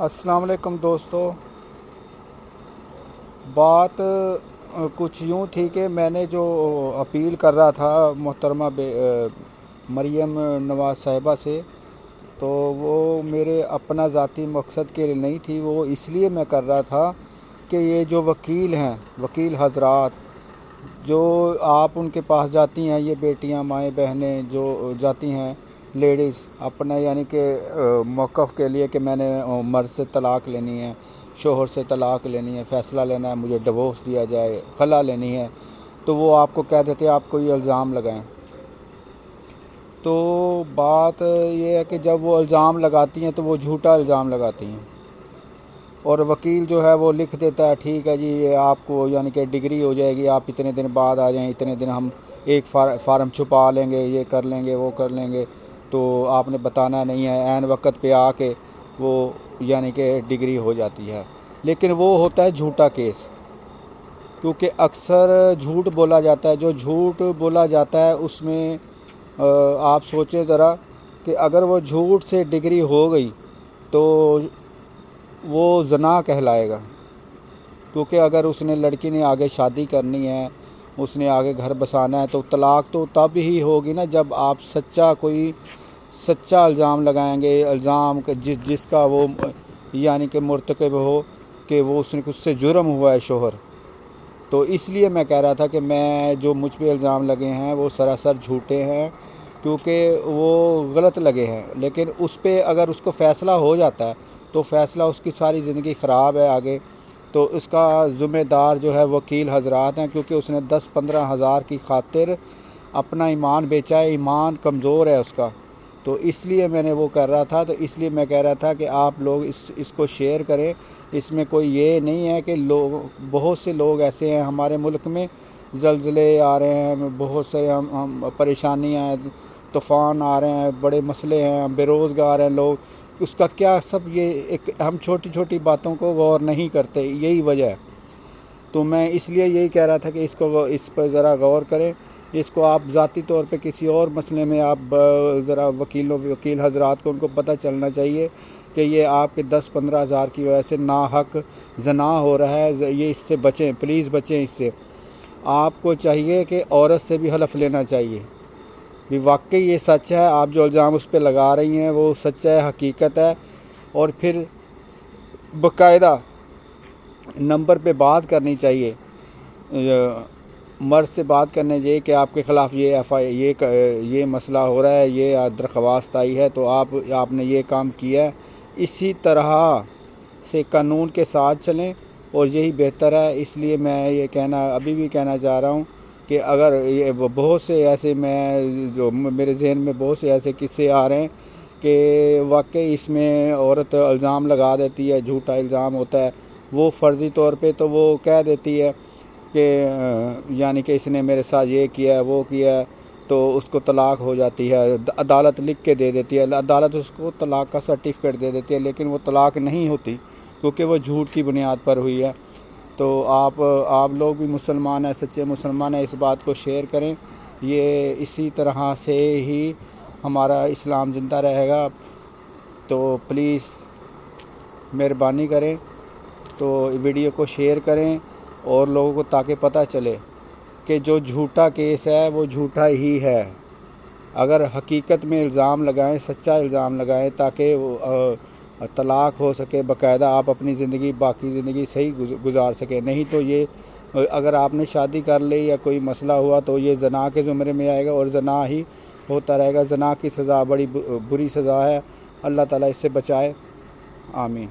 अस्सलाम वालेकुम दोस्तों। बात कुछ यूँ थी कि मैंने जो अपील कर रहा था मोहतरमा मरियम नवाज़ साहिबा से, तो वो मेरे अपना ज़ाती मकसद के लिए नहीं थी। वो इसलिए मैं कर रहा था कि ये जो वकील हैं, वकील हजरात जो आप उनके पास जाती हैं, ये बेटियां माएँ बहनें जो जाती हैं लेडीज़ अपना यानी कि मौक़िफ़ के लिए कि मैंने मर्द से तलाक़ लेनी है, शोहर से तलाक़ लेनी है, फ़ैसला लेना है, मुझे डिवोर्स दिया जाए, खला लेनी है, तो वो आपको कह देते हैं आप कोई इल्ज़ाम लगाएं। तो बात ये है कि जब वो इल्ज़ाम लगाती हैं तो वो झूठा इल्ज़ाम लगाती हैं, और वकील जो है वो लिख देता है ठीक है जी ये आपको यानी कि डिग्री हो जाएगी, आप इतने दिन बाद आ जाएं, इतने दिन हम एक फार्म छुपा लेंगे, ये कर लेंगे वो कर लेंगे, तो आपने बताना नहीं है, ऐन वक्त पे आके वो यानी कि डिग्री हो जाती है। लेकिन वो होता है झूठा केस, क्योंकि अक्सर झूठ बोला जाता है। जो झूठ बोला जाता है उसमें आप सोचें ज़रा कि अगर वो झूठ से डिग्री हो गई तो वो ज़ना कहलाएगा, क्योंकि अगर उसने लड़की ने आगे शादी करनी है, उसने आगे घर बसाना है, तो तलाक़ तो तब ही होगी ना जब आप कोई सच्चा इल्ज़ाम लगाएंगे, इल्ज़ाम जिसका वो यानी कि मुर्तकब हो कि वो उससे जुर्म हुआ है शोहर। तो इसलिए मैं कह रहा था कि मैं जो मुझ पे इल्ज़ाम लगे हैं वो सरासर झूठे हैं, क्योंकि वो गलत लगे हैं। लेकिन उस पे अगर उसको फ़ैसला हो जाता है तो फ़ैसला उसकी सारी ज़िंदगी ख़राब है आगे, तो इसका ज़िम्मेदार जो है वकील हजरात हैं, क्योंकि उसने 10-15 हज़ार की खातिर अपना ईमान बेचा है, ईमान कमज़ोर है उसका। तो इसलिए मैंने वो कर रहा था। तो इसलिए मैं कह रहा था कि आप लोग इसको शेयर करें। इसमें कोई ये नहीं है कि बहुत से लोग ऐसे हैं हमारे मुल्क में, ज़लज़ले आ रहे हैं, बहुत से हम परेशानियाँ हैं, तूफ़ान आ रहे हैं, बड़े मसले हैं, बेरोज़गार हैं लोग, उसका क्या सब ये एक हम छोटी छोटी बातों को गौर नहीं करते, यही वजह है। तो मैं इसलिए यही कह रहा था कि इस पर ज़रा गौर करें। इसको आप ज़ाती तौर पे किसी और मसले में आप ज़रा वकील हजरात को उनको पता चलना चाहिए कि ये आपके 10-15 हज़ार की वजह से नाहक ज़ना हो रहा है, ये इससे बचें, प्लीज़ बचें इससे। आपको चाहिए कि औरत से भी हलफ लेना चाहिए भी वाकई ये सच है, आप जो इल्ज़ाम उस पर लगा रही हैं वो सच है, हकीकत है, और फिर बाकायदा नंबर पे बात करनी चाहिए, मर्द से बात करने चाहिए कि आपके ख़िलाफ़ ये मसला हो रहा है, ये दरख्वास्त आई है, तो आपने ये काम किया है। इसी तरह से कानून के साथ चलें और यही बेहतर है। इसलिए मैं ये अभी भी कहना चाह रहा हूँ कि अगर ये बहुत से ऐसे जो मेरे जहन में बहुत से ऐसे किस्से आ रहे हैं कि वाकई इसमें औरत इल्ज़ाम लगा देती है, झूठा इल्ज़ाम होता है, वो फ़र्ज़ी तौर पे तो वो कह देती है कि यानी कि इसने मेरे साथ ये किया है वो किया है, तो उसको तलाक़ हो जाती है। अदालत लिख के दे देती है, अदालत उसको तलाक़ का सर्टिफिकेट दे देती है, लेकिन वो तलाक़ नहीं होती क्योंकि वो झूठ की बुनियाद पर हुई है। तो आप लोग भी मुसलमान हैं, सच्चे मुसलमान हैं, इस बात को शेयर करें। ये इसी तरह से ही हमारा इस्लाम ज़िंदा रहेगा। तो प्लीज़ मेहरबानी करें, तो वीडियो को शेयर करें और लोगों को, ताकि पता चले कि जो झूठा केस है वो झूठा ही है। अगर हकीकत में इल्ज़ाम लगाएं, सच्चा इल्ज़ाम लगाएं, ताकि तलाक़ हो सके, बाकायदा आप अपनी ज़िंदगी बाकी ज़िंदगी सही गुजार सकें। नहीं तो ये अगर आपने शादी कर ली या कोई मसला हुआ तो ये ज़ना के ज़ुमरे में आएगा और ज़ना ही होता रहेगा। ज़ना की सज़ा बड़ी बुरी सज़ा है, अल्लाह ताला इससे बचाए, आमीन।